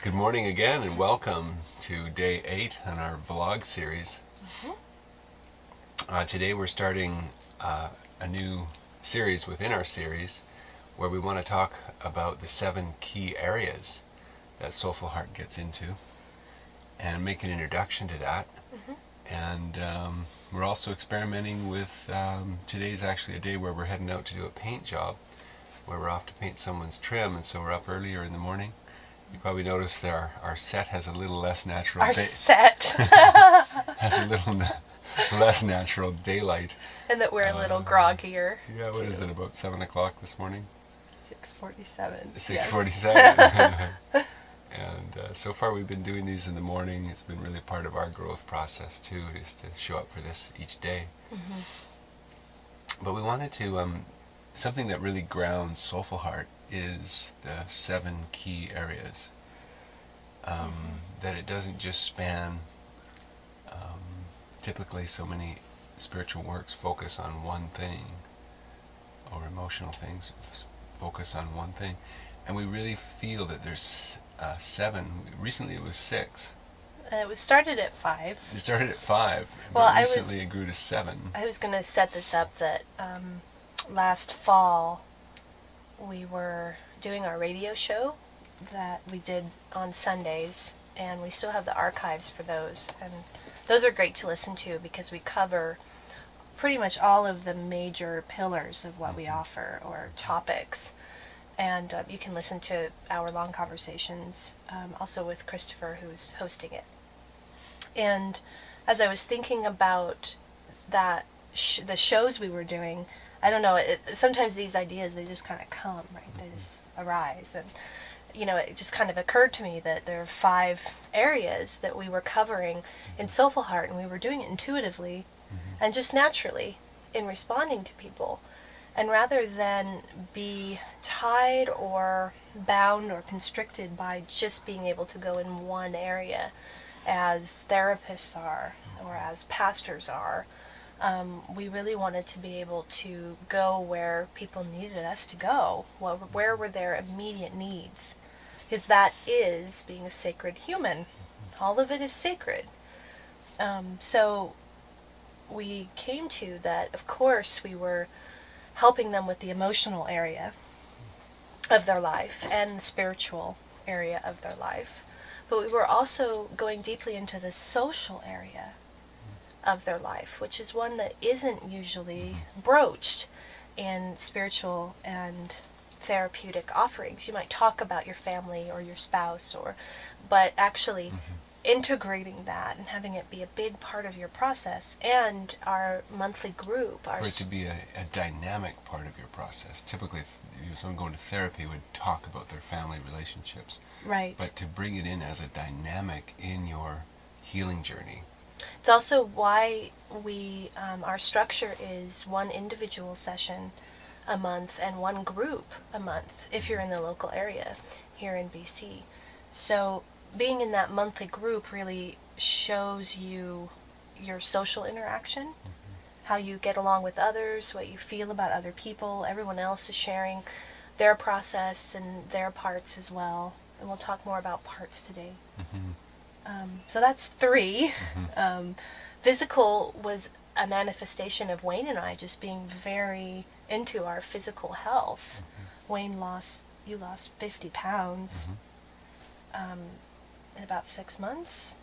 Good morning again, and welcome to day 8 on our vlog series. Today we're starting a new series within our series where we want to talk about the 7 key areas that SoulFullHeart gets into and make an introduction to that. And we're also experimenting with, today's actually a day where we're heading out to do a paint job, where we're off to paint someone's trim, and so we're up earlier in the morning. You probably noticed that our set has a little less natural set has a little less natural daylight. And that we're a little groggier. Yeah, what is it, about 7 o'clock this morning? 6:47. 6:47. And so far we've been doing these in the morning. It's been really part of our growth process too, is to show up for this each day. But we wanted to, something that really grounds SoulFullHeart is the 7 key areas. That it doesn't just span, typically so many spiritual works focus on one thing, or emotional things focus on one thing. And we really feel that there's 7. Recently it was 6. It was started at 5. It started at 5, Well, but recently it grew to 7. I was going to set this up that last fall we were doing our radio show that we did on Sundays, and we still have the archives for those, and those are great to listen to because we cover pretty much all of the major pillars of what we offer, or topics. And you can listen to hour-long conversations, also with Christopher, who's hosting it. And as I was thinking about that, the shows we were doing, I don't know, sometimes these ideas, they just kind of come, right? They just arise. And, you know, it just kind of occurred to me that there are 5 areas that we were covering in SoulFullHeart, and we were doing it intuitively and just naturally in responding to people. And rather than be tied or bound or constricted by just being able to go in one area, as therapists are or as pastors are, we really wanted to be able to go where people needed us to go, where were their immediate needs. Because that is being a sacred human. All of it is sacred. So we came to that, of course, we were helping them with the emotional area of their life and the spiritual area of their life. But we were also going deeply into the social area of their life, which is one that isn't usually broached in spiritual and therapeutic offerings. You might talk about your family or your spouse, but actually integrating that and having it be a big part of your process. And our monthly group, For it to be a dynamic part of your process. Typically, someone going to therapy would talk about their family relationships. Right. But to bring it in as a dynamic in your healing journey. It's also why we, our structure is 1 individual session a month and 1 group a month if you're in the local area here in BC. So being in that monthly group really shows you your social interaction, how you get along with others, what you feel about other people. Everyone else is sharing their process and their parts as well. And we'll talk more about parts today. So that's 3. Physical was a manifestation of Wayne and I just being very into our physical health. Wayne you lost 50 pounds in about 6 months,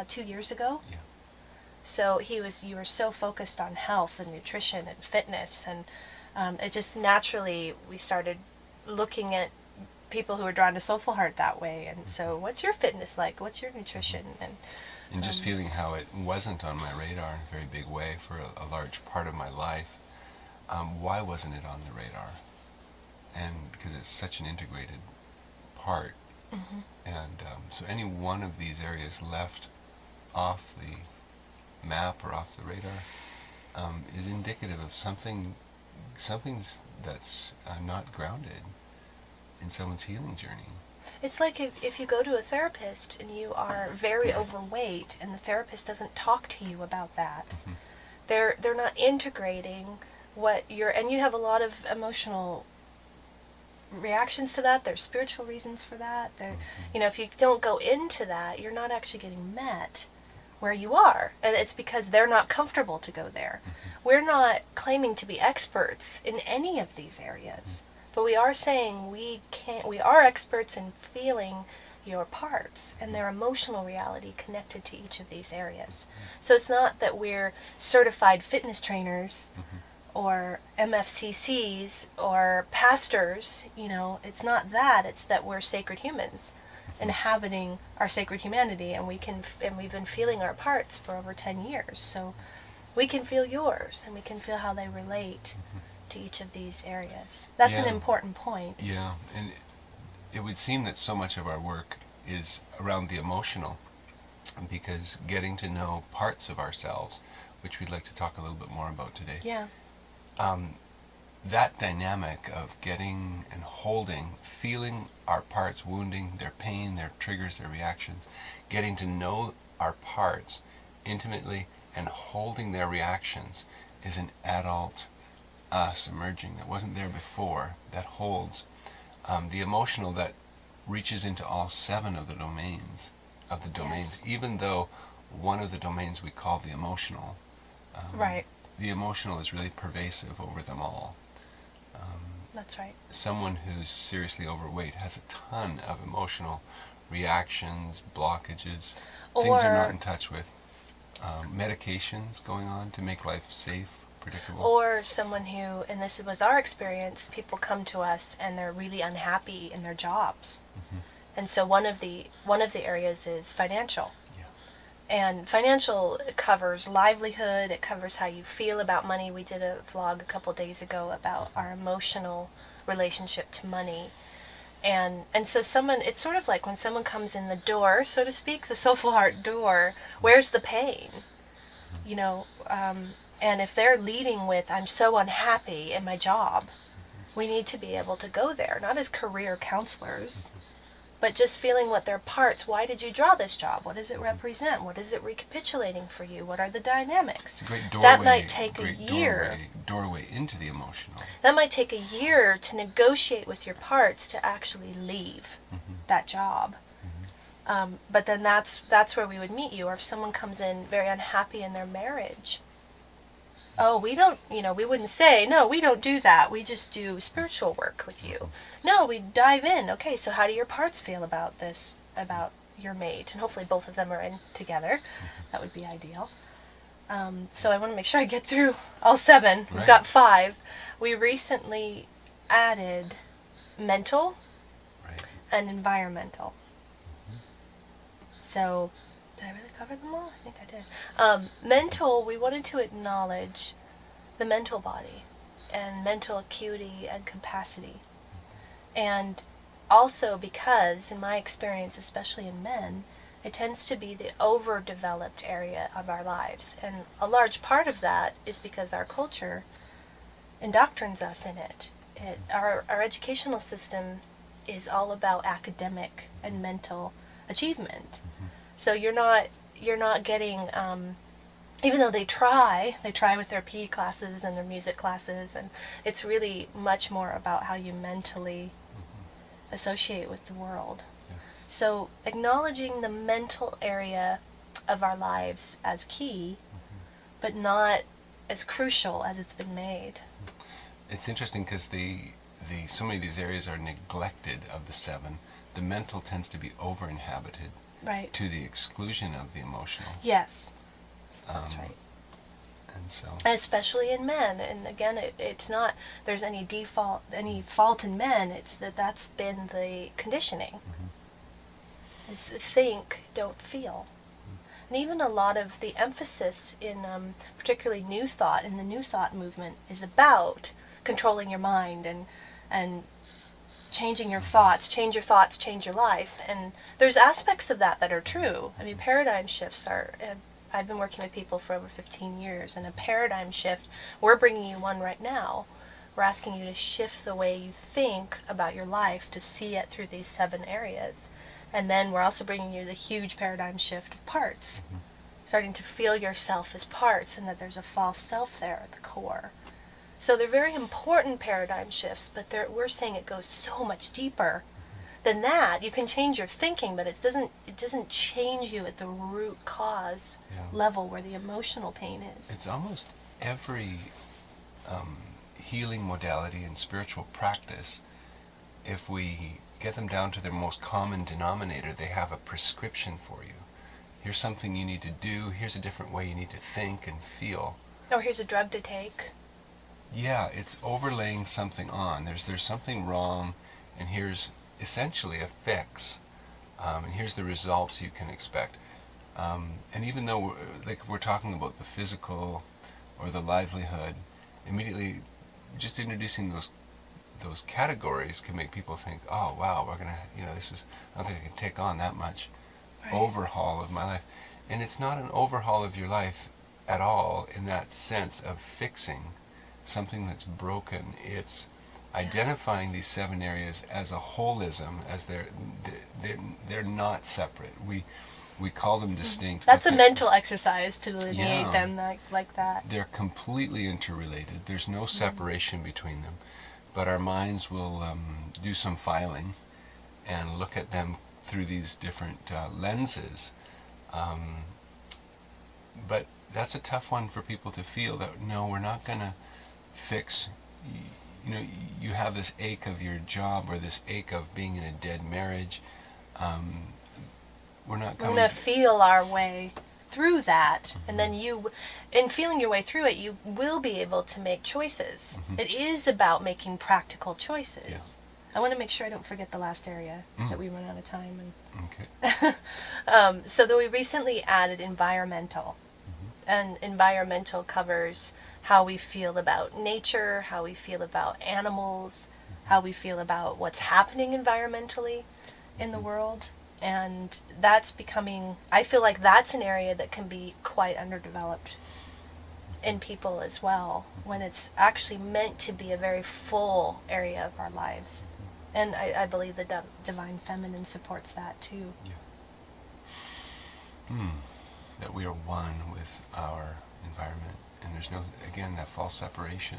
2 years ago. Yeah. So you were so focused on health and nutrition and fitness, and it just naturally, we started looking at people who are drawn to SoulFullHeart that way. And so what's your fitness like? What's your nutrition? And just feeling how it wasn't on my radar in a very big way for a large part of my life. Why wasn't it on the radar? And because it's such an integrated part. And so any one of these areas left off the map or off the radar is indicative of something that's not grounded in someone's healing journey. It's like if you go to a therapist and you are very overweight and the therapist doesn't talk to you about that. They're not integrating what and you have a lot of emotional reactions to that. There's spiritual reasons for that. You know, if you don't go into that, you're not actually getting met where you are. And it's because they're not comfortable to go there. We're not claiming to be experts in any of these areas. But we are saying we are experts in feeling your parts and their emotional reality connected to each of these areas. So it's not that we're certified fitness trainers or MFCCs or pastors, you know, it's not that. It's that we're sacred humans inhabiting our sacred humanity, and we've been feeling our parts for over 10 years. So we can feel yours, and we can feel how they relate to each of these areas. That's an important point. Yeah, and it would seem that so much of our work is around the emotional, because getting to know parts of ourselves, which we'd like to talk a little bit more about today. Yeah. That dynamic of getting and holding, feeling our parts, wounding, their pain, their triggers, their reactions, getting to know our parts intimately and holding their reactions is an adult us emerging that wasn't there before, that holds the emotional, that reaches into all 7 of the domains Yes. even though one of the domains we call the emotional, Right. the emotional is really pervasive over them all. That's right. Someone who's seriously overweight has a ton of emotional reactions, blockages, things they're not in touch with, medications going on to make life safe, predictable. Or someone who, and this was our experience, people come to us and they're really unhappy in their jobs. And so one of the areas is financial. And financial covers livelihood, it covers how you feel about money. We did a vlog a couple days ago about our emotional relationship to money. And so it's sort of like when someone comes in the door, so to speak, the SoulFullHeart door, where's the pain? You know, and if they're leading with, I'm so unhappy in my job, we need to be able to go there, not as career counselors, but just feeling what their parts, why did you draw this job? What does it represent? What is it recapitulating for you? What are the dynamics? It's a great doorway, that might take a year. Doorway into the emotional. That might take a year to negotiate with your parts to actually leave that job. But then that's where we would meet you. Or if someone comes in very unhappy in their marriage, oh, we don't, we wouldn't say, no, we don't do that. We just do spiritual work with you. No, we dive in. Okay, so how do your parts feel about this, about your mate? And hopefully both of them are in together. That would be ideal. So I want to make sure I get through all 7. Right. We've got 5. We recently added mental and environmental. So, did I really cover them all? I think I did. Mental, we wanted to acknowledge the mental body and mental acuity and capacity. And also because, in my experience, especially in men, it tends to be the overdeveloped area of our lives. And a large part of that is because our culture indoctrines us in it. Our educational system is all about academic and mental achievement. So you're not getting, even though they try with their PE classes and their music classes, and it's really much more about how you mentally associate with the world. So acknowledging the mental area of our lives as key, but not as crucial as it's been made. It's interesting because so many of these areas are neglected of the 7. The mental tends to be over-inhabited. Right. To the exclusion of the emotional. Yes. That's right. And so. Especially in men, and again, it's not there's any fault in men. It's that's been the conditioning. Is the think, don't feel, and even a lot of the emphasis in particularly New Thought, in the New Thought movement, is about controlling your mind and changing your thoughts, change your life. And there's aspects of that are true. I mean, paradigm shifts are, I've been working with people for over 15 years, and a paradigm shift, we're bringing you one right now. We're asking you to shift the way you think about your life to see it through these 7 areas. And then we're also bringing you the huge paradigm shift of parts. Starting to feel yourself as parts, and that there's a false self there at the core. So they're very important paradigm shifts, but we're saying it goes so much deeper than that. You can change your thinking, but it doesn't change you at the root cause level where the emotional pain is. It's almost every healing modality and spiritual practice, if we get them down to their most common denominator, they have a prescription for you. Here's something you need to do, here's a different way you need to think and feel. Or here's a drug to take. Yeah, it's overlaying something on. There's something wrong, and here's essentially a fix, and here's the results you can expect. And even though if we're talking about the physical or the livelihood, immediately just introducing those categories can make people think, oh wow, we're gonna, this is, I don't think I can take on that much overhaul of my life. And it's not an overhaul of your life at all in that sense of fixing something that's broken. It's identifying these 7 areas as a holism, as they're not separate. We call them distinct. That's a mental exercise to delineate them like that. They're completely interrelated. There's no separation between them. But our minds will do some filing and look at them through these different lenses. But that's a tough one for people to feel, that no, we're not going to fix. You have this ache of your job or this ache of being in a dead marriage. We're going to feel our way through that, and then in feeling your way through it, you will be able to make choices. It is about making practical choices. Yeah. I want to make sure I don't forget the last area that we run out of time. Okay. So that we recently added environmental, and environmental covers how we feel about nature, how we feel about animals, how we feel about what's happening environmentally in the world. And that's becoming, I feel like that's an area that can be quite underdeveloped in people as well, when it's actually meant to be a very full area of our lives. And I believe the Divine Feminine supports that too. Yeah. That we are one with our environment, and there's no, again, that false separation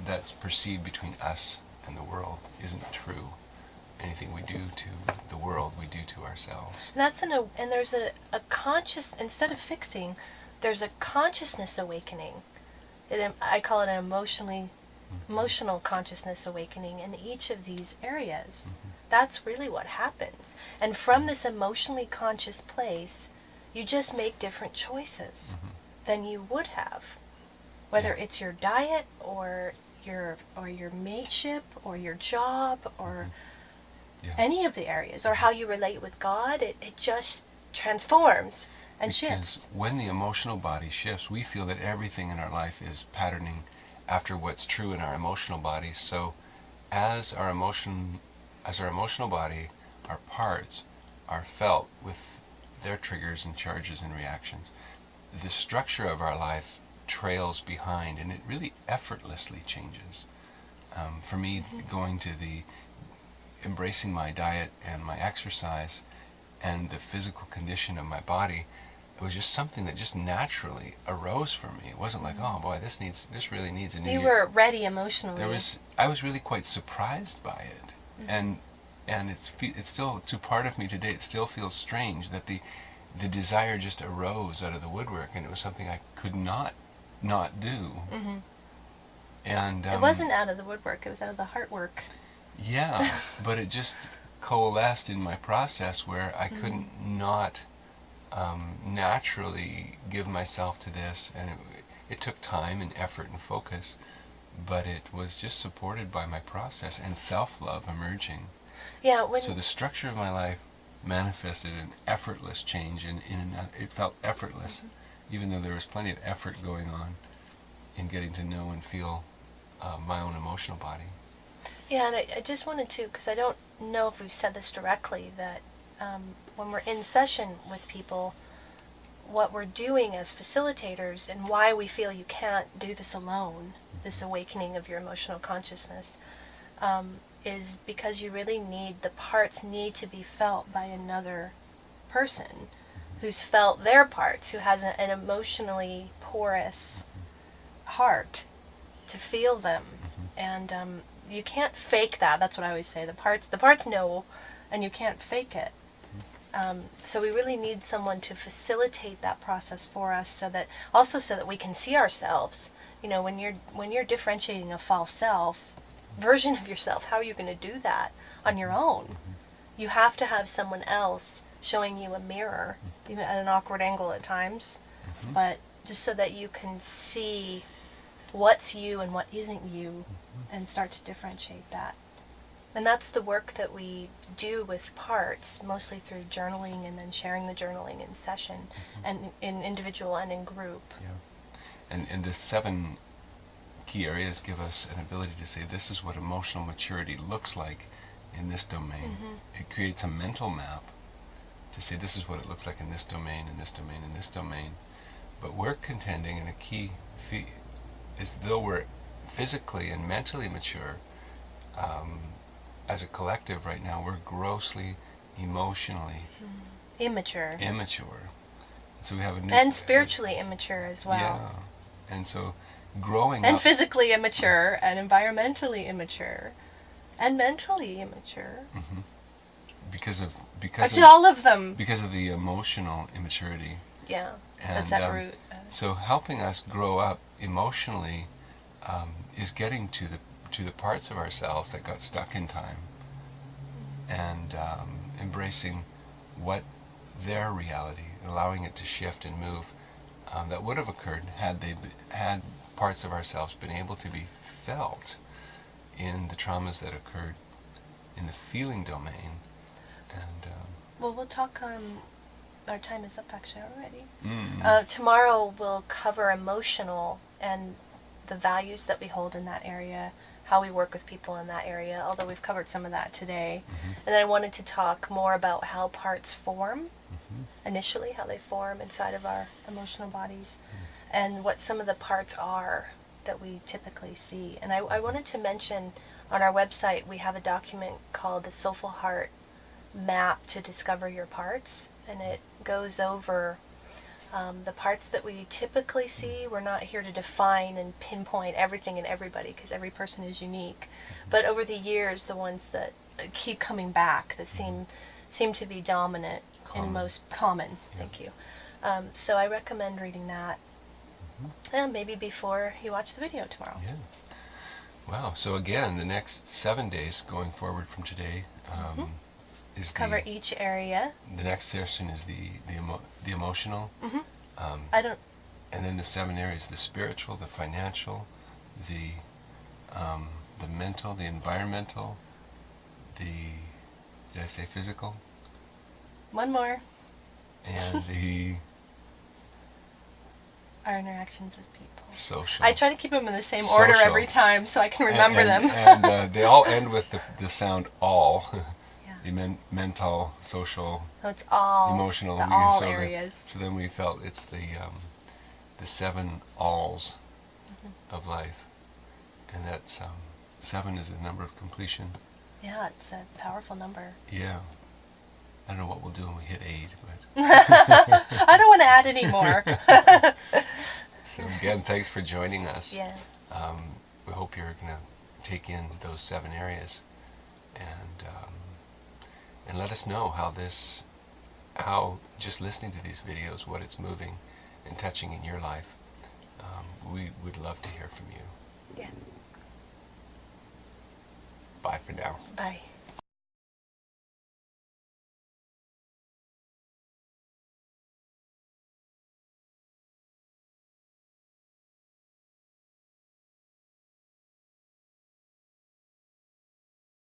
that's perceived between us and the world isn't true. Anything we do to the world, we do to ourselves. And there's a conscious, instead of fixing, there's a consciousness awakening. I call it an emotional consciousness awakening in each of these areas. That's really what happens. And from this emotionally conscious place, you just make different choices than you would have. Whether it's your diet or your mateship or your job or any of the areas, or how you relate with God, it just transforms and shifts. Because when the emotional body shifts, we feel that everything in our life is patterning after what's true in our emotional body. So as our emotional body, our parts are felt with their triggers and charges and reactions, the structure of our life trails behind, and it really effortlessly changes. For me, going to embracing my diet and my exercise and the physical condition of my body, it was just something that just naturally arose for me. It wasn't like, oh boy, this really needs a new. You were ready emotionally. I was really quite surprised by it, and it's still, to part of me today, it still feels strange that the desire just arose out of the woodwork, and it was something I could not do. And it wasn't out of the woodwork; it was out of the heart work. Yeah, but it just coalesced in my process where I couldn't not naturally give myself to this, and it took time and effort and focus, but it was just supported by my process and self-love emerging. Yeah. So the structure of my life manifested an effortless change, and it felt effortless, even though there was plenty of effort going on in getting to know and feel my own emotional body. Yeah, and I just wanted to, because I don't know if we've said this directly, that when we're in session with people, what we're doing as facilitators and why we feel you can't do this alone, this awakening of your emotional consciousness, is because you really the parts need to be felt by another person who's felt their parts, who has an emotionally porous heart. to feel them. And you can't fake that. That's what I always say. The parts know, and you can't fake it. So we really need someone to facilitate that process for us, so that we can see ourselves. You know, when you're differentiating a false self version of yourself, how are you going to do that on your own? You have to have someone else showing you a mirror, even at an awkward angle at times, but just so that you can see what's you and what isn't you, and start to differentiate that. And that's the work that we do with parts, mostly through journaling and then sharing the journaling in session, and in individual and in group. Yeah. And the 7 key areas give us an ability to say, this is what emotional maturity looks like in this domain. It creates a mental map to say, this is what it looks like in this domain, in this domain, in this domain. But we're contending, and a key is, though we're physically and mentally mature, as a collective right now, we're grossly emotionally immature. So we have a new... And spiritually immature as well. Yeah. And so growing and up... physically immature, and environmentally immature, and mentally immature. Because of all of them. Because of the emotional immaturity. Yeah, and, that's at root. So helping us grow up emotionally is getting to the parts of ourselves that got stuck in time, and embracing what their reality, allowing it to shift and move, that would have occurred had parts of ourselves been able to be felt in the traumas that occurred in the feeling domain. And well, we'll talk. Our time is up actually already. Tomorrow we'll cover emotional and the values that we hold in that area, how we work with people in that area, although we've covered some of that today. And then I wanted to talk more about how parts form, initially, how they form inside of our emotional bodies, and what some of the parts are that we typically see. And I wanted to mention, on our website we have a document called the SoulFullHeart Map to Discover Your Parts, and it goes over the parts that we typically see. We're not here to define and pinpoint everything in everybody, because every person is unique. But over the years, the ones that keep coming back, that seem to be dominant and most common. Thank you. So I recommend reading that, and maybe before you watch the video tomorrow. Yeah. Wow. So again, the next 7 days going forward from today is cover each area. The next session is the emotional. And then the 7 areas: the spiritual, the financial, the mental, the environmental, did I say physical? One more. And our interactions with people. Social. I try to keep them in the same order every time so I can remember them. And they all end with the sound all. Yeah. The mental, social, it's all emotional, the all areas. So then we felt it's the 7 alls of life, and that's 7 is a number of completion. Yeah, it's a powerful number. Yeah. I don't know what we'll do when we hit 8, but I don't want to add any more. So again, thanks for joining us. Yes. We hope you're going to take in those 7 areas, and let us know how just listening to these videos, what it's moving and touching in your life. We would love to hear from you. Yes. Bye for now. Bye.